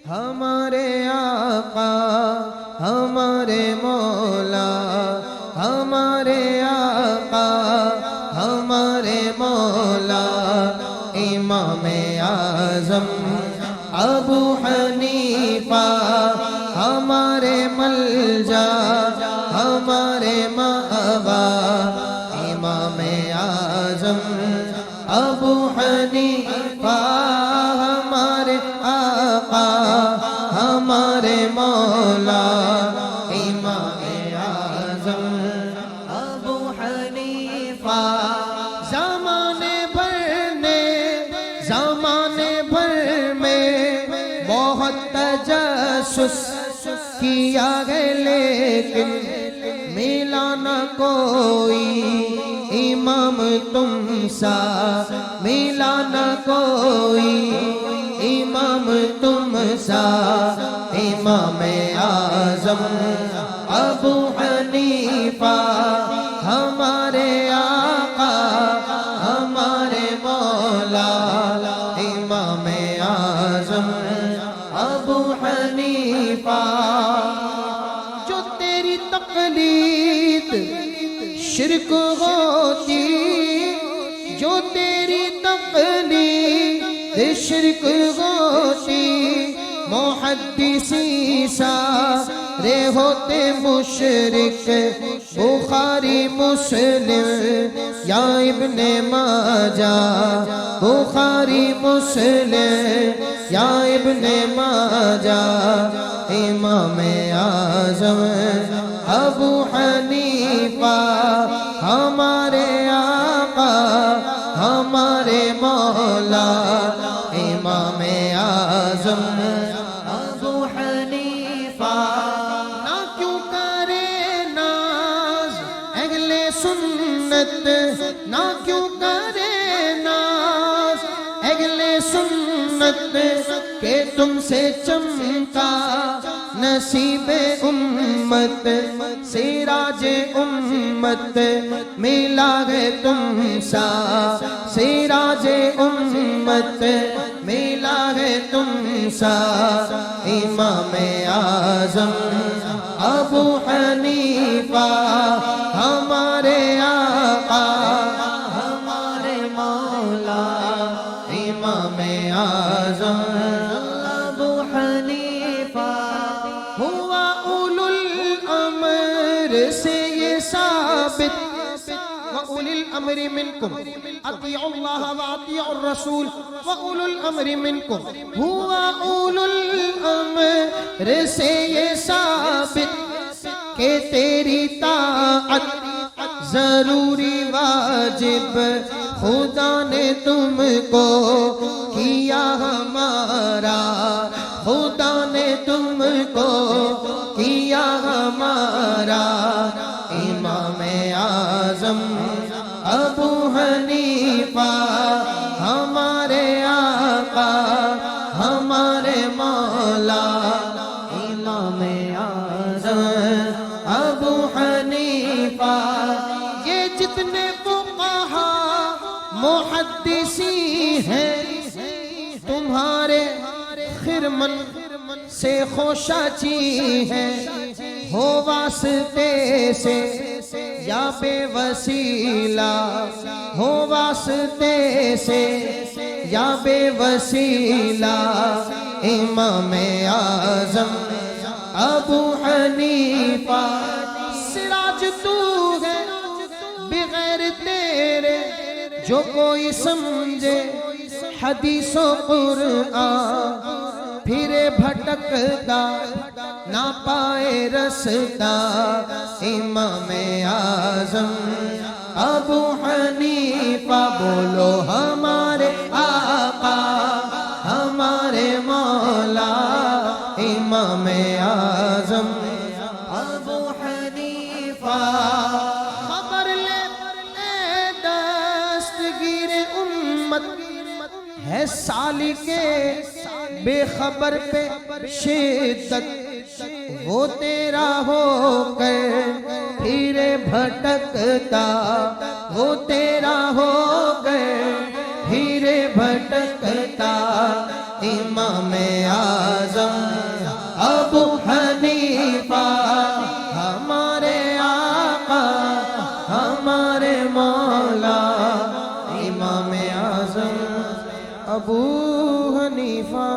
ہمارے آقا ہمارے مولا، ہمارے آقا ہمارے مولا، امام اعظم ابو حنیفہ ہمارے ملجاء ہمارے ماوی، امام اعظم ابو حنیفہ ہمارے آقا ہمارے مولا، امام اعظم ابو حنیفہ۔ زمانے بھر میں بہت تجسس کیا ہے لیکن ملا نہ کوئی امام تم سا، ملا نہ کوئی امام تم سا، امام اعظم ابو حنیفہ ہمارے آقا ہمارے مولا، امام اعظم ابو حنیفہ۔ جو تیری تقلید شرک ہوتی، جو تیری تقلید شرک ہوتی، محدثی سارے ہوتے مشرک، بخاری مسلم یا ابن ماجہ، بخاری مسلم یا ابن ماجہ، امام اعظم ابو حنیفہ ہمارے آقا ہمارے مولا، امام اعظم ابو حنیفہ۔ نہ کیوں کرے ناز اہل سنت، نہ کیوں کرے ناز اہل سنت، کہ تم سے چمکا نصیب امت، سراج امت ملا ہے تم سا، سراج امت ملا ہے تم سا، امام اعظم ابو حنیفہ ہمارے آقا ہمارے مولا، امام اعظم ابو حنیفہ۔ ہوا اولو الامر سے یہ ثابت، وَأُولِي الْأَمْرِ مِنْكُمْ أَطِيعُوا اللَّهَ وَأَطِيعُوا الرَّسُولَ وَأُولُو الْأَمْرِ مِنْكُمْ۔ ہوا اولو الامر سے یہ ثابت کہ تیری طاعت ضروری واجب، خدا نے تم کو کیا ہمارا، خدا نے تم کو کیا ہمارا، امام اعظم ابو حنیفہ ہمارے آقا ہمارے مولا، امام اعظم ابو حنیفہ۔ یہ جتنے فقہا محدثی ہیں تمہارے خرمن سے خوشاچی ہیں، ہو واسطے سے یا بے وسیلہ، ہو واسطے سے یا بے وسیلہ، امام اعظم ابو حنیفہ۔ سراج تو ہے بغیر تیرے جو کوئی سمجھے حدیث و قرآن، پھرے بھٹکتا نہ پائے رستا، امام اعظم ابو حنیفہ۔ بولو ہمارے آقا ہمارے مولا، امام اعظم ابو حنیفہ۔ خبر لے اے دستگیر امت، ہے سالک بے خبر پہ شدت، وہ تیرا ہو کر پھرے بھٹکتا، وہ تیرا ہو کر پھرے بھٹکتا، امام اعظم ہمارے مولا امام اعظم ابو حنیفہ